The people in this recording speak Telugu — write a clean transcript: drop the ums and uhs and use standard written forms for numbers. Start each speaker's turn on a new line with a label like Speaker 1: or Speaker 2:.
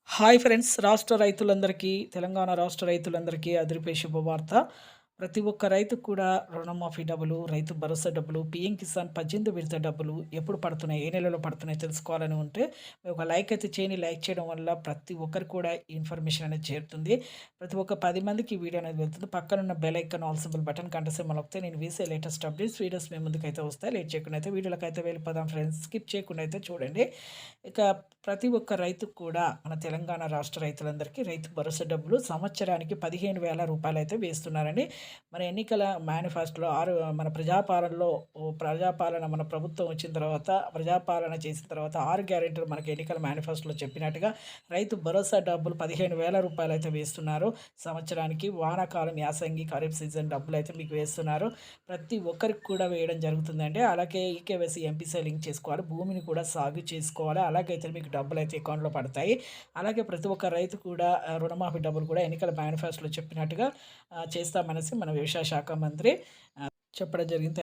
Speaker 1: Hi friends! రాష్ట్ర రైతులందరికీ, తెలంగాణ రాష్ట్ర రైతులందరికీ అదిరిపే శుభవార్త. ప్రతి ఒక్క రైతుకు కూడా రుణమాఫీ డబ్బులు, రైతు భరోసా డబ్బులు, పీఎం కిసాన్ 18 విడత డబ్బులు ఎప్పుడు పడుతున్నాయి, ఏ నెలలో పడుతున్నాయి తెలుసుకోవాలని ఉంటే ఒక లైక్ అయితే చేయండి. లైక్ చేయడం వల్ల ప్రతి ఒక్కరికి కూడా ఈ ఇన్ఫర్మేషన్ అనేది చేరుతుంది. ప్రతి ఒక్క 10 మందికి ఈ వీడియో అనేది వెళ్తుంది. పక్కనున్న bell icon all symbol button గంట సింబల్ నొక్కితే నేను వేసే లేటెస్ట్ అప్డేట్స్ వీడియోస్ మీ ముందుకైతే వస్తాయి. లేట్ చేయకుండా అయితే వీడియోలకైతే వెళ్ళిపోదాం ఫ్రెండ్స్. స్కిప్ చేయకుండా అయితే చూడండి. ఇక ప్రతి ఒక్క రైతుకు కూడా మన తెలంగాణ రాష్ట్ర రైతులందరికీ రైతు భరోసా డబ్బులు సంవత్సరానికి 15,000 రూపాయలైతే వేస్తున్నారండి. మన ఎన్నికల మేనిఫెస్టోలో మన ప్రజాపాలనలో ప్రజాపాలన మన ప్రభుత్వం వచ్చిన తర్వాత ప్రజాపాలన చేసిన తర్వాత 6 గ్యారెంటీలు మనకి ఎన్నికల మేనిఫెస్టోలో చెప్పినట్టుగా రైతు భరోసా డబ్బులు 15,000 రూపాయలైతే వేస్తున్నారు. సంవత్సరానికి వానాకాలం, యాసంగి, ఖరీఫ్ సీజన్ డబ్బులైతే మీకు వేస్తున్నారు. ప్రతి ఒక్కరికి కూడా వేయడం జరుగుతుందండి. అలాగే ఈకేవైసీ, ఎంపీసీ లింక్ చేసుకోవాలి. భూమిని కూడా సాగు చేసుకోవాలి. అలాగైతే మీకు డబ్బులైతే అకౌంట్‌లో పడతాయి. అలాగే ప్రతి ఒక్క రైతు కూడా రుణమాఫీ డబ్బులు కూడా ఎన్నికల మేనిఫెస్టోలో చెప్పినట్టుగా చేస్తామనేసి మన వ్యవసాయ శాఖ మంత్రి చెప్పడం జరిగింది.